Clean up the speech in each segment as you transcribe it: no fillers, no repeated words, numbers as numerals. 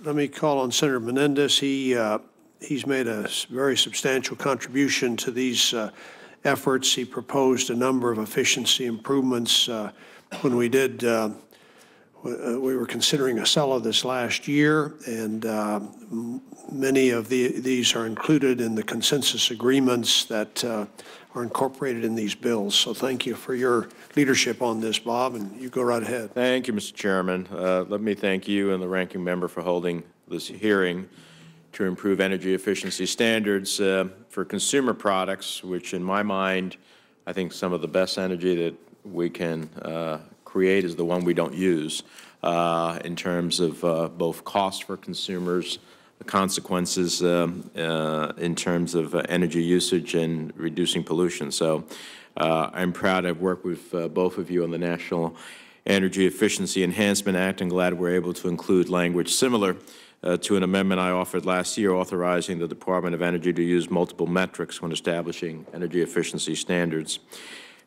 let me call on Senator Menendez. He's made a very substantial contribution to these efforts. He proposed a number of efficiency improvements when we did. We were considering a sell of this last year, and many of these are included in the consensus agreements that are incorporated in these bills. So thank you for your leadership on this, Bob, and you go right ahead. Thank you, Mr. Chairman. Let me thank you and the ranking member for holding this hearing to improve energy efficiency standards for consumer products, which in my mind, I think some of the best energy that we can create is the one we don't use in terms of both cost for consumers, the consequences in terms of energy usage and reducing pollution. So I'm proud I've worked with both of you on the National Energy Efficiency Enhancement Act, and glad we're able to include language similar to an amendment I offered last year authorizing the Department of Energy to use multiple metrics when establishing energy efficiency standards.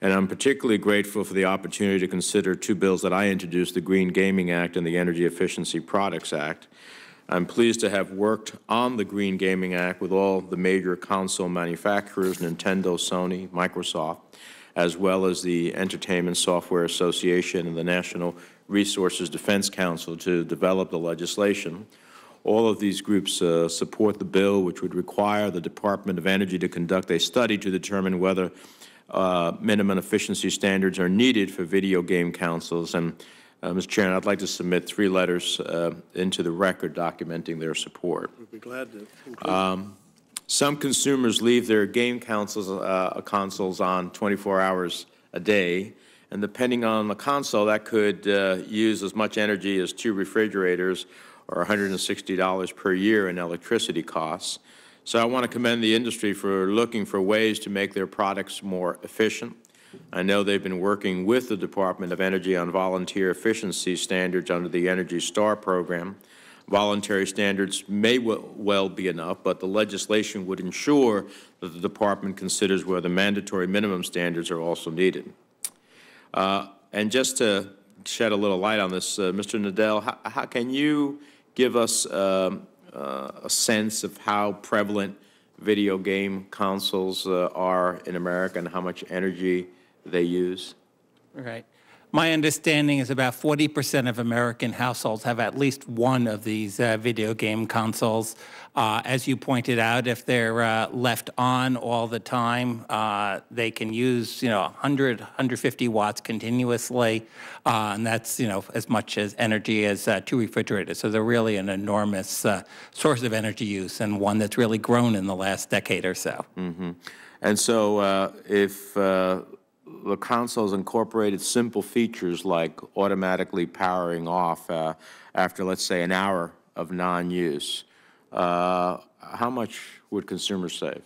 And I'm particularly grateful for the opportunity to consider two bills that I introduced, the Green Gaming Act and the Energy Efficiency Products Act. I'm pleased to have worked on the Green Gaming Act with all the major console manufacturers, Nintendo, Sony, Microsoft, as well as the Entertainment Software Association and the National Resources Defense Council to develop the legislation. All of these groups support the bill, which would require the Department of Energy to conduct a study to determine whether minimum efficiency standards are needed for video game consoles. And Mr. Chairman, I'd like to submit 3 letters into the record documenting their support. We'd be glad to include. Some consumers leave their game consoles on 24 hours a day, and depending on the console, that could use as much energy as 2 refrigerators or $160 per year in electricity costs. So I want to commend the industry for looking for ways to make their products more efficient. I know they've been working with the Department of Energy on volunteer efficiency standards under the Energy Star program. Voluntary standards may well be enough, but the legislation would ensure that the department considers whether mandatory minimum standards are also needed. And just to shed a little light on this, Mr. Nadell, how can you give us a sense of how prevalent video game consoles are in America and how much energy they use? Right. My understanding is about 40% of American households have at least one of these video game consoles. As you pointed out, if they're left on all the time, they can use, 100, 150 watts continuously, and that's, as much as energy as 2 refrigerators. So they're really an enormous source of energy use, and one that's really grown in the last decade or so. Mm-hmm. And so if the consoles incorporated simple features like automatically powering off after, let's say, an hour of non-use, how much would consumers save?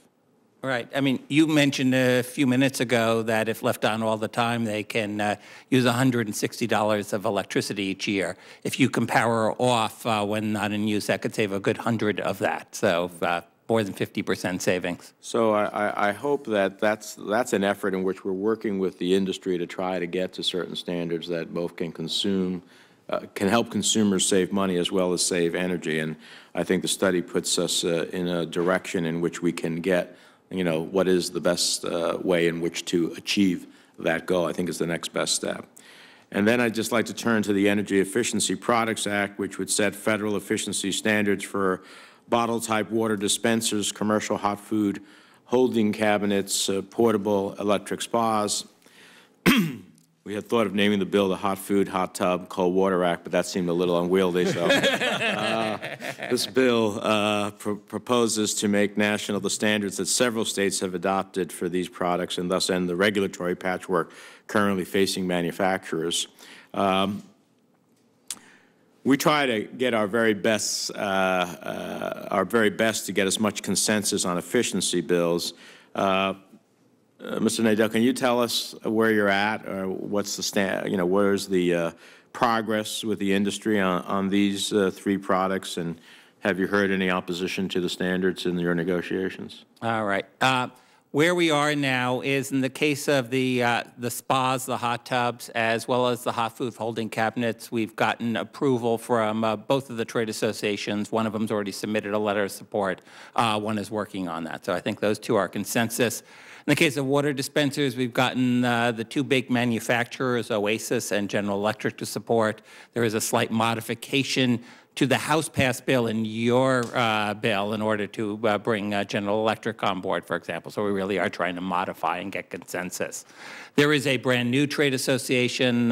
Right. I mean, you mentioned a few minutes ago that if left on all the time, they can use $160 of electricity each year. If you can power off when not in use, that could save a good 100 of that. So more than 50% savings. So I hope that that's an effort in which we're working with the industry to try to get to certain standards that both can can help consumers save money as well as save energy. And I think the study puts us in a direction in which we can get, what is the best way in which to achieve that goal. I think is the next best step. And then I'd just like to turn to the Energy Efficiency Products Act, which would set federal efficiency standards for bottle-type water dispensers, commercial hot food holding cabinets, portable electric spas. We had thought of naming the bill the Hot Food, Hot Tub, Cold Water Act, but that seemed a little unwieldy. So this bill proposes to make national the standards that several states have adopted for these products and thus end the regulatory patchwork currently facing manufacturers. We try to get our very best to get as much consensus on efficiency bills. Mr. Nadell, can you tell us where you're at, or what's the where's the progress with the industry on these 3 products, and have you heard any opposition to the standards in your negotiations? All right. Where we are now is in the case of the spas, the hot tubs, as well as the hot food holding cabinets, we've gotten approval from both of the trade associations. One of them's already submitted a letter of support. One is working on that. So I think those two are consensus. In the case of water dispensers, we've gotten the two big manufacturers, Oasis and General Electric, to support. There is a slight modification to the House passed bill in your bill in order to bring General Electric on board, for example. So we really are trying to modify and get consensus. There is a brand new trade association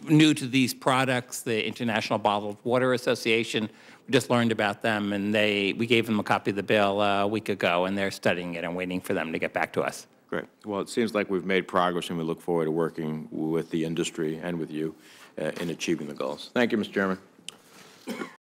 new to these products, the International Bottled Water Association. We just learned about them, and we gave them a copy of the bill a week ago, and they're studying it and waiting for them to get back to us. Great. Well, it seems like we've made progress, and we look forward to working with the industry and with you in achieving the goals. Thank you, Mr. Chairman.